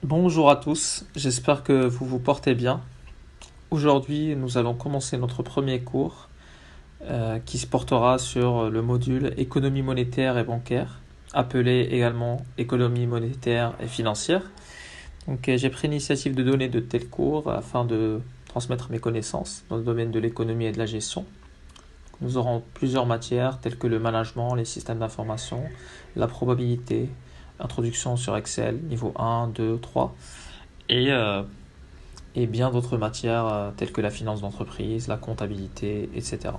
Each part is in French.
Bonjour à tous, j'espère que vous vous portez bien. Aujourd'hui, nous allons commencer notre premier cours qui se portera sur le module économie monétaire et bancaire, appelé également économie monétaire et financière. Donc, j'ai pris l'initiative de donner de tels cours afin de transmettre mes connaissances dans le domaine de l'économie et de la gestion. Nous aurons plusieurs matières telles que le management, les systèmes d'information, la probabilité, introduction sur Excel, niveau 1, 2, 3, et, euh, et bien d'autres matières telles que la finance d'entreprise, la comptabilité, etc.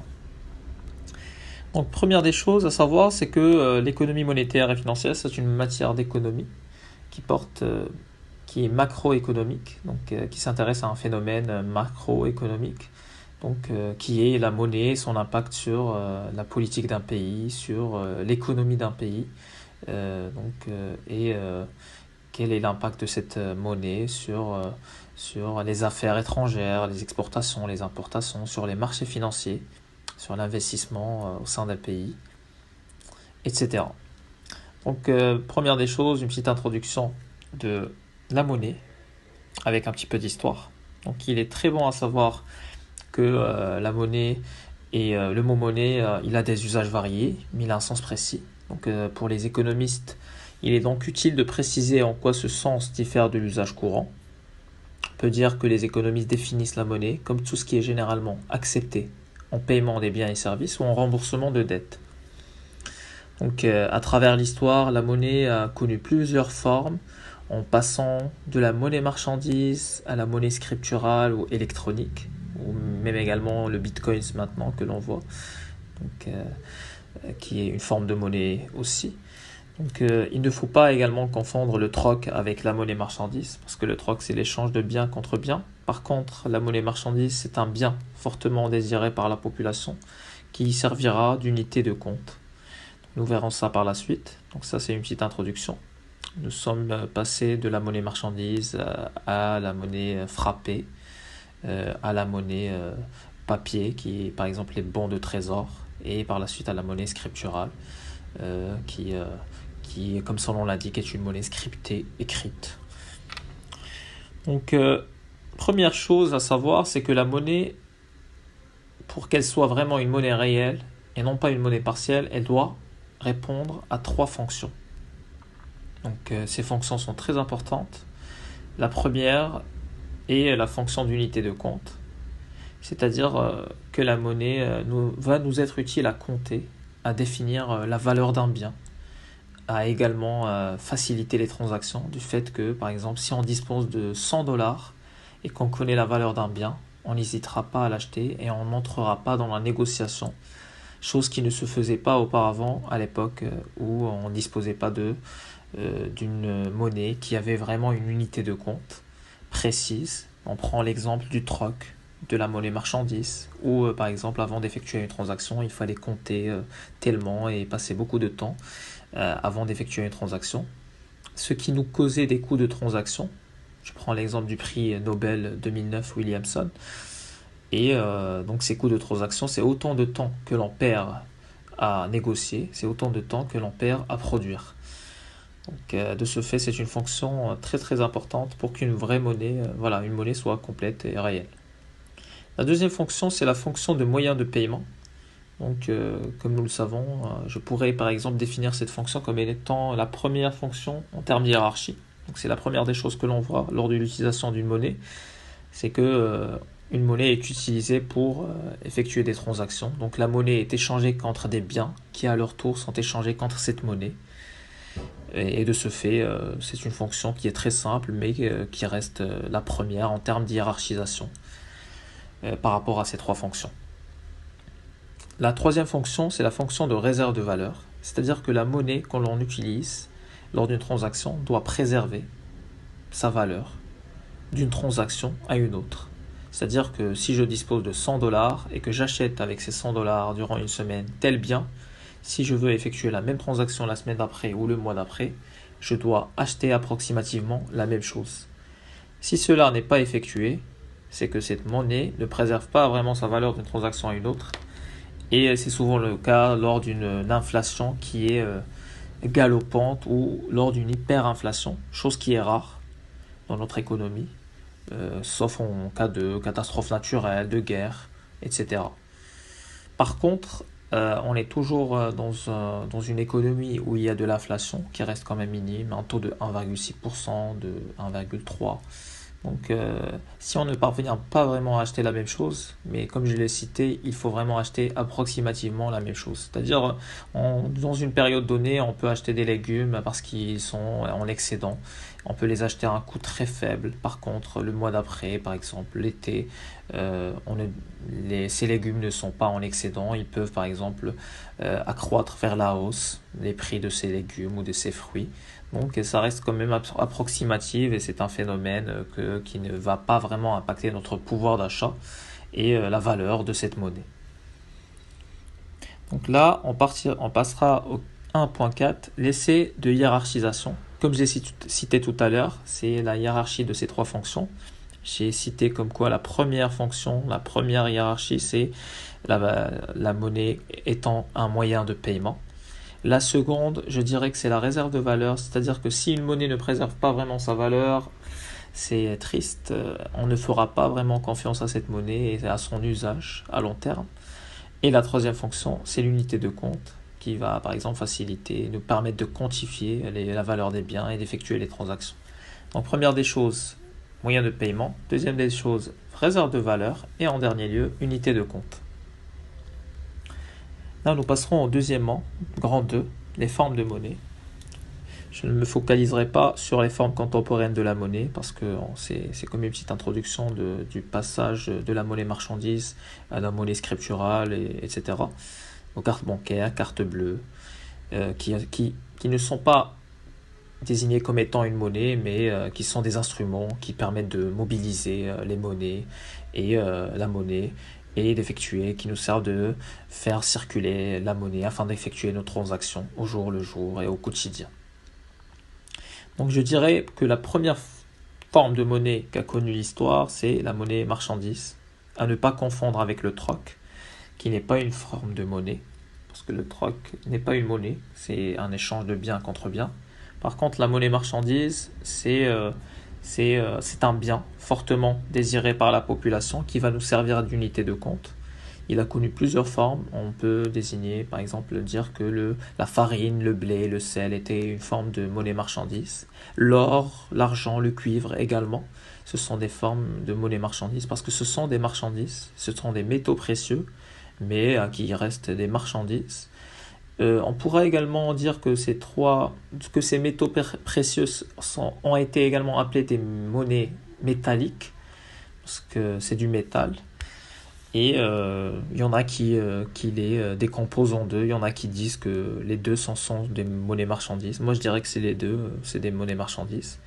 Donc première des choses à savoir, c'est que l'économie monétaire et financière, c'est une matière d'économie qui qui est macroéconomique, qui s'intéresse à un phénomène macroéconomique, qui est la monnaie, son impact sur la politique d'un pays, sur l'économie d'un pays, et quel est l'impact de cette monnaie sur les affaires étrangères, les exportations, les importations, sur les marchés financiers, sur l'investissement au sein d'un pays, etc. Donc, première des choses, une petite introduction de la monnaie avec un petit peu d'histoire. Donc, il est très bon à savoir que la monnaie et le mot monnaie, il a des usages variés, mais il a un sens précis. Donc, pour les économistes, il est donc utile de préciser en quoi ce sens diffère de l'usage courant. On peut dire que les économistes définissent la monnaie comme tout ce qui est généralement accepté en paiement des biens et services ou en remboursement de dettes. Donc, à travers l'histoire, la monnaie a connu plusieurs formes, en passant de la monnaie marchandise à la monnaie scripturale ou électronique, ou même également le bitcoin maintenant que l'on voit, qui est une forme de monnaie aussi. Donc, il ne faut pas également confondre le troc avec la monnaie marchandise, parce que le troc, c'est l'échange de biens contre biens. Par contre, la monnaie marchandise, c'est un bien fortement désiré par la population qui servira d'unité de compte. Nous verrons ça par la suite. Donc ça, c'est une petite introduction. Nous sommes passés de la monnaie marchandise à la monnaie frappée, à la monnaie papier, qui est par exemple les bons de trésor, et par la suite à la monnaie scripturale, qui, comme son nom l'indique, est une monnaie scriptée, écrite. Donc, première chose à savoir, c'est que la monnaie, pour qu'elle soit vraiment une monnaie réelle, et non pas une monnaie partielle, elle doit répondre à 3 fonctions. Donc, ces fonctions sont très importantes. La première est la fonction d'unité de compte, c'est-à-dire que la monnaie va nous être utile à compter, à définir la valeur d'un bien, à également faciliter les transactions du fait que, par exemple, si on dispose de 100 dollars et qu'on connaît la valeur d'un bien, on n'hésitera pas à l'acheter et on n'entrera pas dans la négociation, chose qui ne se faisait pas auparavant à l'époque où on ne disposait pas d'une monnaie qui avait vraiment une unité de compte précise. On prend l'exemple du troc, de la monnaie marchandise, où par exemple avant d'effectuer une transaction, il fallait compter tellement et passer beaucoup de temps avant d'effectuer une transaction, ce qui nous causait des coûts de transaction. Je prends l'exemple du prix Nobel 2009 Williamson. Et donc ces coûts de transaction, c'est autant de temps que l'on perd à négocier, c'est autant de temps que l'on perd à produire. Donc de ce fait, c'est une fonction très très importante pour qu'une vraie monnaie, une monnaie soit complète et réelle. La deuxième fonction, c'est la fonction de moyen de paiement. Donc comme nous le savons, je pourrais par exemple définir cette fonction comme étant la première fonction en termes de hiérarchie. Donc c'est la première des choses que l'on voit lors de l'utilisation d'une monnaie, c'est que une monnaie est utilisée pour effectuer des transactions. Donc la monnaie est échangée contre des biens qui à leur tour sont échangés contre cette monnaie. Et de ce fait, c'est une fonction qui est très simple, mais qui reste la première en termes de hiérarchisation par rapport à ces 3 fonctions. La troisième fonction, c'est la fonction de réserve de valeur, c'est-à-dire que la monnaie que l'on utilise lors d'une transaction doit préserver sa valeur d'une transaction à une autre. C'est-à-dire que si je dispose de 100 dollars et que j'achète avec ces 100 dollars durant une semaine tel bien, si je veux effectuer la même transaction la semaine d'après ou le mois d'après, je dois acheter approximativement la même chose. Si cela n'est pas effectué, c'est que cette monnaie ne préserve pas vraiment sa valeur d'une transaction à une autre. Et c'est souvent le cas lors d'une inflation qui est galopante ou lors d'une hyperinflation, chose qui est rare. dans notre économie, sauf en cas de catastrophe naturelle, de guerre, etc. Par contre, on est toujours dans une économie où il y a de l'inflation qui reste quand même minime, un taux de 1,6%, de 1,3%. Donc si on ne parvient pas vraiment à acheter la même chose, mais comme je l'ai cité, il faut vraiment acheter approximativement la même chose. C'est-à-dire, dans une période donnée, on peut acheter des légumes parce qu'ils sont en excédent. On peut les acheter à un coût très faible. Par contre, le mois d'après, par exemple l'été, ces légumes ne sont pas en excédent. Ils peuvent par exemple accroître vers la hausse les prix de ces légumes ou de ces fruits. Donc ça reste quand même approximatif et c'est un phénomène qui ne va pas vraiment impacter notre pouvoir d'achat et la valeur de cette monnaie. Donc là, on passera au 1.4, l'essai de hiérarchisation. Comme j'ai cité tout à l'heure, c'est la hiérarchie de ces trois fonctions. J'ai cité comme quoi la première fonction, la première hiérarchie, c'est la monnaie étant un moyen de paiement. La seconde, je dirais que c'est la réserve de valeur, c'est-à-dire que si une monnaie ne préserve pas vraiment sa valeur, c'est triste, on ne fera pas vraiment confiance à cette monnaie et à son usage à long terme. Et la troisième fonction, c'est l'unité de compte qui va par exemple faciliter, nous permettre de quantifier la valeur des biens et d'effectuer les transactions. Donc première des choses, moyen de paiement, deuxième des choses, réserve de valeur et en dernier lieu, unité de compte. Là, nous passerons au deuxièmement, grand 2, les formes de monnaie. Je ne me focaliserai pas sur les formes contemporaines de la monnaie parce que c'est comme une petite introduction du passage de la monnaie marchandise à la monnaie scripturale, etc. Aux cartes bancaires, cartes bleues, qui ne sont pas désignées comme étant une monnaie, mais qui sont des instruments qui permettent de mobiliser les monnaies et la monnaie et d'effectuer, qui nous servent de faire circuler la monnaie afin d'effectuer nos transactions au jour le jour et au quotidien. Donc je dirais que la première forme de monnaie qu'a connue l'histoire, c'est la monnaie marchandise, à ne pas confondre avec le troc, qui n'est pas une forme de monnaie, parce que le troc n'est pas une monnaie, c'est un échange de biens contre biens. Par contre, la monnaie marchandise, c'est un bien fortement désiré par la population qui va nous servir d'unité de compte. Il a connu plusieurs formes. On peut désigner, par exemple, dire que la farine, le blé, le sel étaient une forme de monnaie marchandise. L'or, l'argent, le cuivre également, ce sont des formes de monnaie marchandise parce que ce sont des marchandises, ce sont des métaux précieux, mais qui restent des marchandises. On pourra également dire que ces métaux précieux ont été également appelés des monnaies métalliques, parce que c'est du métal. Et il y en a qui les décomposent en deux, il y en a qui disent que les deux sont des monnaies marchandises. Moi je dirais que c'est les deux, c'est des monnaies marchandises.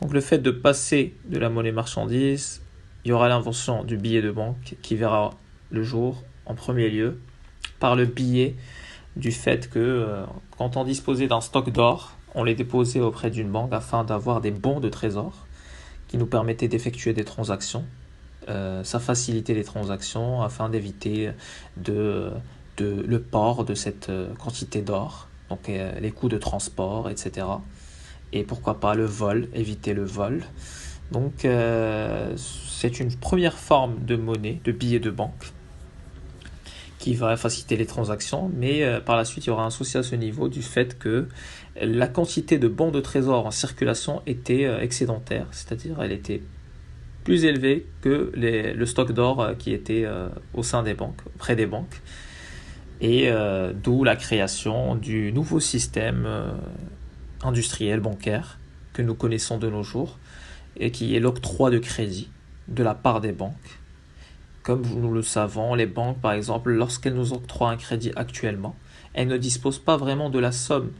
Donc le fait de passer de la monnaie marchandise, il y aura l'invention du billet de banque qui verra le jour en premier lieu par le biais du fait que quand on disposait d'un stock d'or, on les déposait auprès d'une banque afin d'avoir des bons de trésor qui nous permettaient d'effectuer des transactions. Ça facilitait les transactions afin d'éviter le port de cette quantité d'or, donc les coûts de transport, etc. Et pourquoi pas le vol, éviter le vol. Donc c'est une première forme de monnaie, de billet de banque, qui va faciliter les transactions, mais par la suite il y aura un souci à ce niveau du fait que la quantité de bons de trésor en circulation était excédentaire, c'est-à-dire elle était plus élevée que le stock d'or qui était au sein des banques, auprès des banques, et d'où la création du nouveau système industriel bancaire que nous connaissons de nos jours, et qui est l'octroi de crédit de la part des banques. Comme nous le savons, les banques, par exemple, lorsqu'elles nous octroient un crédit actuellement, elles ne disposent pas vraiment de la somme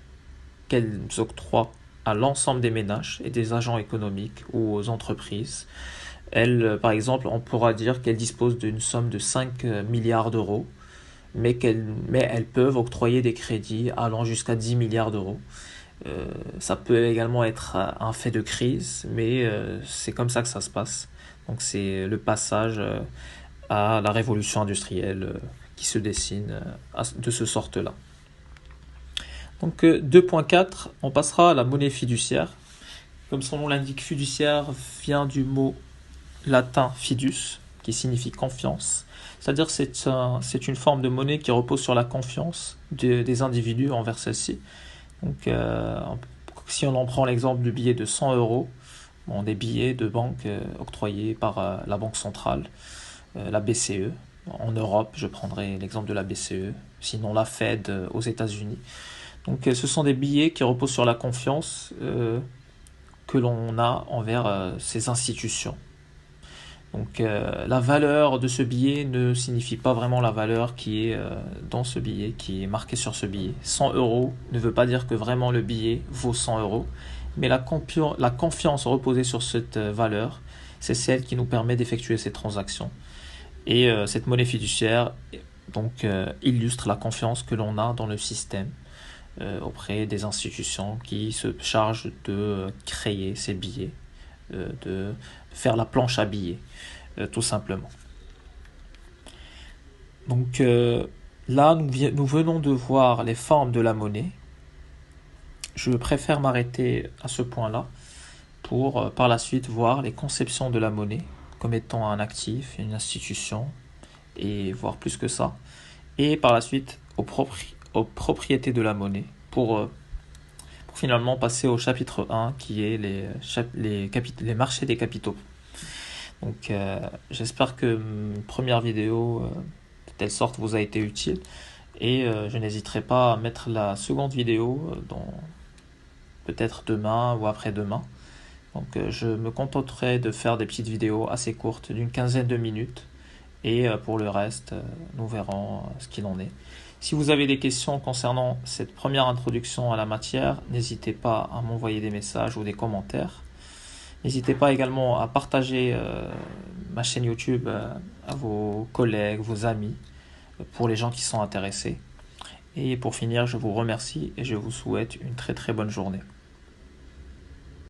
qu'elles octroient à l'ensemble des ménages et des agents économiques ou aux entreprises. Elles, par exemple, on pourra dire qu'elles disposent d'une somme de 5 milliards d'euros, mais elles peuvent octroyer des crédits allant jusqu'à 10 milliards d'euros. Ça peut également être un fait de crise, mais c'est comme ça que ça se passe. Donc c'est le passage à la révolution industrielle qui se dessine de ce sorte-là. Donc 2.4, on passera à la monnaie fiduciaire, Comme son nom l'indique, fiduciaire vient du mot latin fidus, qui signifie confiance. C'est-à-dire que c'est une forme de monnaie qui repose sur la confiance des individus envers celle-ci. Donc, si on en prend l'exemple du billet de 100 euros, bon, des billets de banque octroyés par la Banque centrale, la BCE. En Europe, je prendrai l'exemple de la BCE, sinon la Fed aux États-Unis. Donc, ce sont des billets qui reposent sur la confiance que l'on a envers ces institutions. Donc la valeur de ce billet ne signifie pas vraiment la valeur qui est dans ce billet, qui est marquée sur ce billet. 100 euros ne veut pas dire que vraiment le billet vaut 100 euros, mais la confiance reposée sur cette valeur, c'est celle qui nous permet d'effectuer ces transactions. Et cette monnaie fiduciaire donc, illustre la confiance que l'on a dans le système auprès des institutions qui se chargent de créer ces billets, de faire la planche à billets, tout simplement. Donc là, nous venons de voir les formes de la monnaie. Je préfère m'arrêter à ce point-là pour par la suite voir les conceptions de la monnaie comme étant un actif, une institution, et voir plus que ça. Et par la suite aux propriétés de la monnaie pour finalement passer au chapitre 1 qui est les marchés des capitaux. Donc j'espère que ma première vidéo de telle sorte vous a été utile et je n'hésiterai pas à mettre la seconde vidéo peut-être demain ou après-demain. Donc je me contenterai de faire des petites vidéos assez courtes d'une quinzaine de minutes et pour le reste nous verrons ce qu'il en est. Si vous avez des questions concernant cette première introduction à la matière, n'hésitez pas à m'envoyer des messages ou des commentaires. N'hésitez pas également à partager ma chaîne YouTube à vos collègues, vos amis, pour les gens qui sont intéressés. Et pour finir, je vous remercie et je vous souhaite une très très bonne journée.